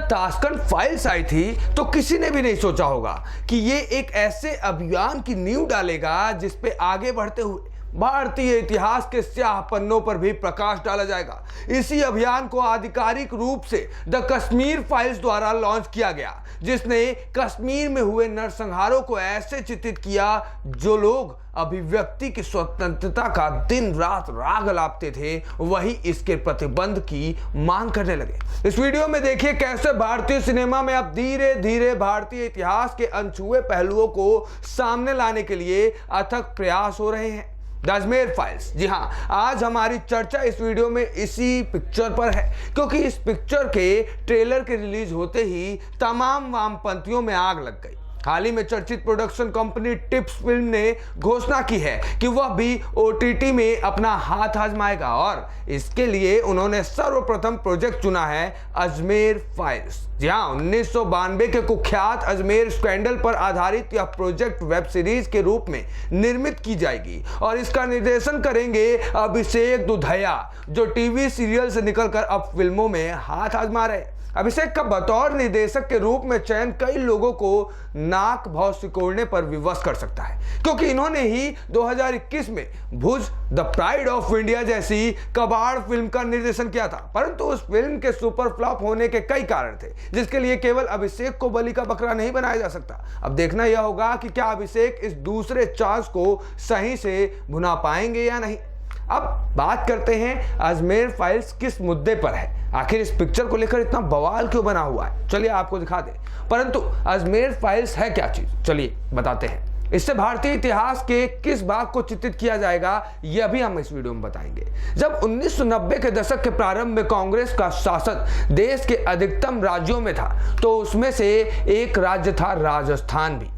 जब Tashkent files आई थी तो किसी ने भी नहीं सोचा होगा कि ये एक ऐसे अभियान की नींव डालेगा जिस पे आगे बढ़ते हुए भारतीय इतिहास के स्याह पन्नों पर भी प्रकाश डाला जाएगा। इसी अभियान को आधिकारिक रूप से द कश्मीर फाइल्स द्वारा लॉन्च किया गया, जिसने कश्मीर में हुए नरसंहारों को ऐसे चित्रित किया जो लोग अभिव्यक्ति की स्वतंत्रता का दिन रात राग अलापते थे, वही इसके प्रतिबंध की मांग करने लगे। इस वीडियो में देखिए कैसे भारतीय सिनेमा में अब धीरे धीरे भारतीय इतिहास के अनछुए पहलुओं को सामने लाने के लिए अथक प्रयास हो रहे हैं। द अजमेर फाइल्स, जी हाँ, आज हमारी चर्चा इस वीडियो में इसी पिक्चर पर है, क्योंकि इस पिक्चर के ट्रेलर के रिलीज होते ही तमाम वामपंथियों में आग लग गई। हाल ही में चर्चित प्रोडक्शन कंपनी टिप्स फिल्म ने घोषणा की है कि वह भी ओटीटी में अपना हाथ आजमाएगा और इसके लिए उन्होंने सर्वप्रथम प्रोजेक्ट चुना है अजमेर फाइल्स। जी हाँ, 1992 के कुख्यात अजमेर स्कैंडल पर आधारित यह प्रोजेक्ट वेब सीरीज के रूप में निर्मित की जाएगी और इसका निर्देशन करेंगे अभिषेक दुधैया, जो टीवी सीरियल से निकलकर अब फिल्मों में हाथ आजमा रहे हैं। अभिषेक का बतौर निर्देशक के रूप में चयन कई लोगों को नाक भाव सिकोड़ने पर विवश कर सकता है, क्योंकि इन्होंने ही 2021 में भुज द प्राइड ऑफ इंडिया जैसी कबाड़ फिल्म का निर्देशन किया था, परंतु उस फिल्म के सुपर फ्लॉप होने के कई कारण थे, जिसके लिए केवल अभिषेक को बलि का बकरा नहीं बनाया जा सकता। अब देखना यह होगा कि क्या अभिषेक इस दूसरे चांस को सही से भुना पाएंगे या नहीं। अब बात करते हैं अजमेर फाइल्स किस मुद्दे पर है, आखिर इस पिक्चर को लेकर इतना बवाल क्यों बना हुआ है। चलिए आपको दिखा दें। परंतु अजमेर फाइल्स है क्या चीज, चलिए बताते हैं। इससे भारतीय इतिहास के किस भाग को चित्रित किया जाएगा यह भी हम इस वीडियो में बताएंगे। जब 1990 के दशक के प्रारंभ में कांग्रेस का शासन देश के अधिकतम राज्यों में था, तो उसमें से एक राज्य था राजस्थान भी।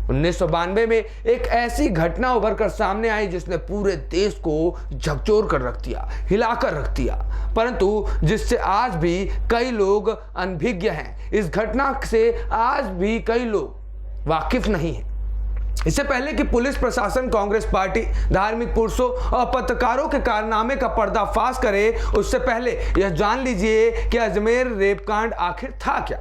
1992 में एक ऐसी घटना उभर कर सामने आई जिसने पूरे देश को झकझोर कर रख दिया, हिलाकर रख दिया, परंतु जिससे आज भी कई लोग अनभिज्ञ हैं। इस घटना से आज भी कई लोग वाकिफ नहीं हैं। इससे पहले कि पुलिस प्रशासन, कांग्रेस पार्टी, धार्मिक पुरुषों और पत्रकारों के कारनामे का पर्दाफाश करे, उससे पहले यह जान लीजिए कि अजमेर रेपकांड आखिर था क्या।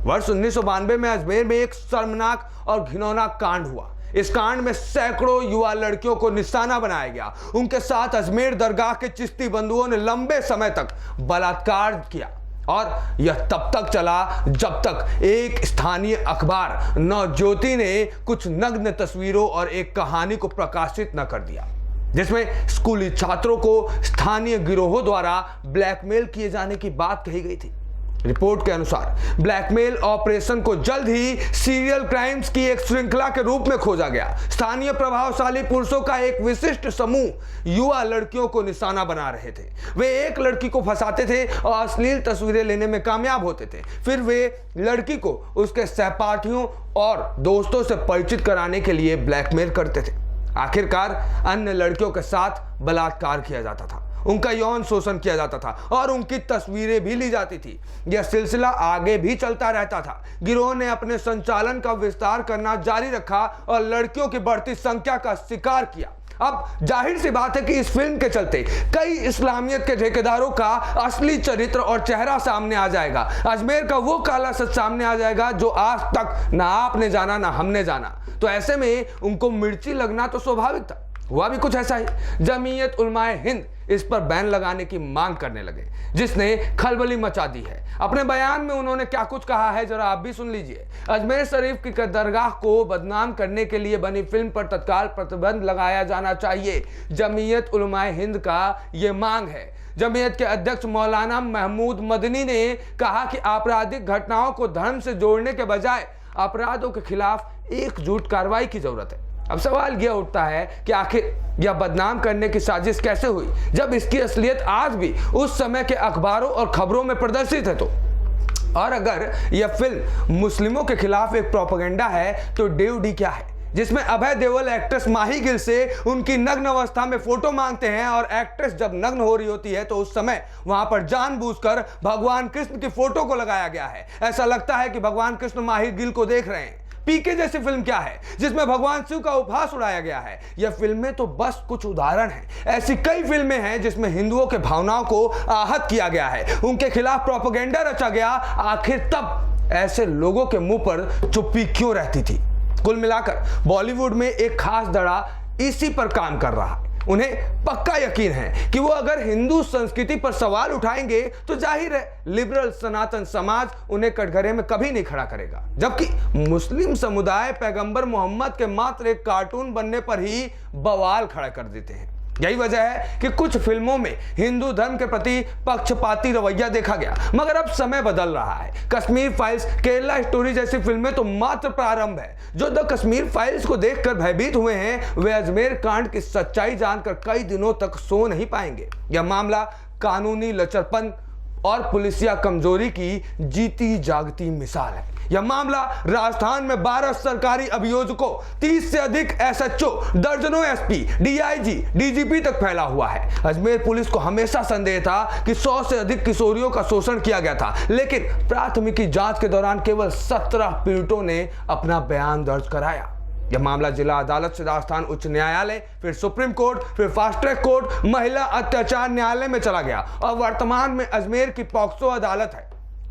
वर्ष 1992 में अजमेर में एक शर्मनाक और घिनौना कांड हुआ। इस कांड में सैकड़ों युवा लड़कियों को निशाना बनाया गया। उनके साथ अजमेर दरगाह के चिश्ती बंधुओं ने लंबे समय तक बलात्कार किया और यह तब तक चला जब तक एक स्थानीय अखबार नवज्योति ने कुछ नग्न तस्वीरों और एक कहानी को प्रकाशित न कर दिया, जिसमें स्कूली छात्रों को स्थानीय गिरोहों द्वारा ब्लैकमेल किए जाने की बात कही गई थी। रिपोर्ट के अनुसार ब्लैकमेल ऑपरेशन को जल्द ही सीरियल क्राइम्स की एक श्रृंखला के रूप में खोजा गया। स्थानीय प्रभावशाली पुरुषों का एक विशिष्ट समूह युवा लड़कियों को निशाना बना रहे थे। वे एक लड़की को फंसाते थे और अश्लील तस्वीरें लेने में कामयाब होते थे, फिर वे लड़की को उसके सहपाठियों और दोस्तों से परिचित कराने के लिए ब्लैकमेल करते थे। आखिरकार अन्य लड़कियों के साथ बलात्कार किया जाता था, उनका यौन शोषण किया जाता था और उनकी तस्वीरें भी ली जाती थी। यह सिलसिला आगे भी चलता रहता था। गिरोह ने अपने संचालन का विस्तार करना जारी रखा और लड़कियों की बढ़ती संख्या का शिकार किया। अब जाहिर सी बात है कि इस फिल्म के चलते कई इस्लामियत के ठेकेदारों का असली चरित्र और चेहरा सामने आ जाएगा। अजमेर का वो काला सच सामने आ जाएगा जो आज तक ना आपने जाना ना हमने जाना। तो ऐसे में उनको मिर्ची लगना तो स्वाभाविक था। हुआ भी कुछ ऐसा ही। जमीयत उलमाए हिंद इस पर बैन लगाने की मांग करने लगे, जिसने खलबली मचा दी है। अपने बयान में उन्होंने क्या कुछ कहा है जरा आप भी सुन लीजिए। अजमेर शरीफ की दरगाह को बदनाम करने के लिए बनी फिल्म पर तत्काल प्रतिबंध लगाया जाना चाहिए। जमीयत उलमाए हिंद का ये मांग है। जमीयत के अध्यक्ष मौलाना महमूद मदनी ने कहा कि आपराधिक घटनाओं को धर्म से जोड़ने के बजाय अपराधों के खिलाफ एकजुट कार्रवाई की जरूरत है। अब सवाल यह उठता है कि आखिर यह बदनाम करने की साजिश कैसे हुई, जब इसकी असलियत आज भी उस समय के अखबारों और खबरों में प्रदर्शित है। तो और अगर यह फिल्म मुस्लिमों के खिलाफ एक प्रोपेगेंडा है तो डीओडी क्या है, जिसमें अभय देओल एक्ट्रेस माही गिल से उनकी नग्न अवस्था में फोटो मांगते हैं और एक्ट्रेस जब नग्न हो रही होती है तो उस समय वहां पर जानबूझकर भगवान कृष्ण की फोटो को लगाया गया है। ऐसा लगता है कि भगवान कृष्ण माही गिल को देख रहे हैं। पीके जैसी फिल्म क्या है जिसमें भगवान शिव का उपहास उड़ाया गया है। यह फिल्में तो बस कुछ उदाहरण हैं। ऐसी कई फिल्में हैं जिसमें हिंदुओं के भावनाओं को आहत किया गया है, उनके खिलाफ प्रोपेगेंडा रचा गया। आखिर तब ऐसे लोगों के मुंह पर चुप्पी क्यों रहती थी? कुल मिलाकर बॉलीवुड में एक खास धड़ा इसी पर काम कर रहा है। उन्हें पक्का यकीन है कि वो अगर हिंदू संस्कृति पर सवाल उठाएंगे तो जाहिर है लिबरल सनातन समाज उन्हें कटघरे में कभी नहीं खड़ा करेगा, जबकि मुस्लिम समुदाय पैगंबर मोहम्मद के मात्र एक कार्टून बनने पर ही बवाल खड़ा कर देते हैं। यही वजह है कि कुछ फिल्मों में हिंदू धर्म के प्रति पक्षपाती रवैया देखा गया, मगर अब समय बदल रहा है। कश्मीर फाइल्स, केरला स्टोरी जैसी फिल्में तो मात्र प्रारंभ है। जो द कश्मीर फाइल्स को देखकर भयभीत हुए हैं वे अजमेर कांड की सच्चाई जानकर कई दिनों तक सो नहीं पाएंगे। यह मामला कानूनी लचरपन और पुलिसिया कमजोरी की जीती जागती मिसाल है। यह मामला राजस्थान में 12 सरकारी अभियोजकों, 30 से अधिक एसएचओ, दर्जनों एसपी, डीआईजी, डीजीपी तक फैला हुआ है। अजमेर पुलिस को हमेशा संदेह था कि 100 से अधिक किशोरियों का शोषण किया गया था, लेकिन प्राथमिकी जांच के दौरान केवल 17 पीड़ितों ने अपना बयान दर्ज कराया। यह मामला जिला अदालत से राजस्थान उच्च न्यायालय, फिर सुप्रीम कोर्ट, फिर फास्ट ट्रैक कोर्ट, महिला अत्याचार न्यायालय में चला गया और वर्तमान में अजमेर की पॉक्सो अदालत है।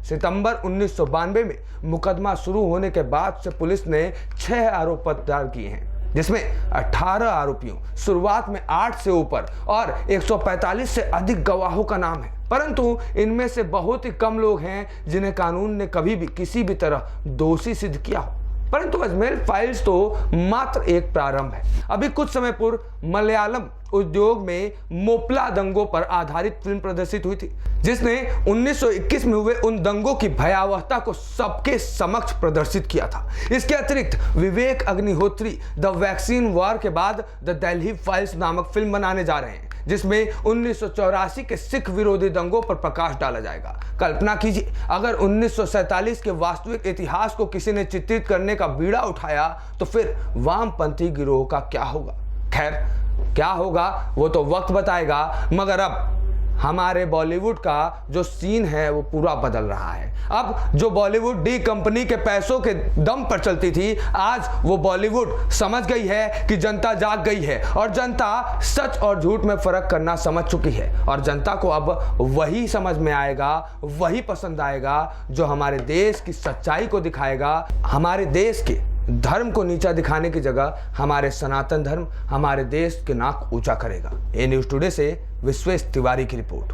सितंबर 1992 में मुकदमा शुरू होने के बाद से पुलिस ने 6 आरोप पत्र दायर किए हैं, जिसमें 18 आरोपियों, शुरुआत में 8 से ऊपर और 145 से अधिक गवाहों का नाम है। परंतु इनमें से बहुत ही कम लोग हैं जिन्हें कानून ने कभी भी किसी भी तरह दोषी सिद्ध किया हो। परंतु अजमेर फाइल्स तो मात्र एक प्रारंभ है। अभी कुछ समय पूर्व मलयालम उद्योग में मोपला दंगों पर आधारित फिल्म प्रदर्शित हुई थी, जिसने 1921 में हुए उन दंगों की भयावहता को सबके समक्ष प्रदर्शित किया था। इसके अतिरिक्त Vivek Agnihotri the vaccine war के बाद द दिल्ली फाइल्स नामक फिल्म बनाने जा रहे हैं, जिसमें 1984 के सिख विरोधी दंगों पर प्रकाश डाला जाएगा। कल्पना कीजिए अगर 1947 के वास्तविक इतिहास को किसी ने चित्रित करने का बीड़ा उठाया तो फिर वामपंथी गिरोह का क्या होगा। खैर, क्या होगा वो तो वक्त बताएगा, मगर अब हमारे बॉलीवुड का जो सीन है वो पूरा बदल रहा है। अब जो बॉलीवुड डी कंपनी के पैसों के दम पर चलती थी, आज वो बॉलीवुड समझ गई है कि जनता जाग गई है और जनता सच और झूठ में फर्क करना समझ चुकी है। और जनता को अब वही समझ में आएगा, वही पसंद आएगा जो हमारे देश की सच्चाई को दिखाएगा। हमारे देश के धर्म को नीचा दिखाने की जगह हमारे सनातन धर्म हमारे देश के नाक ऊंचा करेगा। ए न्यूज़ टुडे से विश्वेश तिवारी की रिपोर्ट।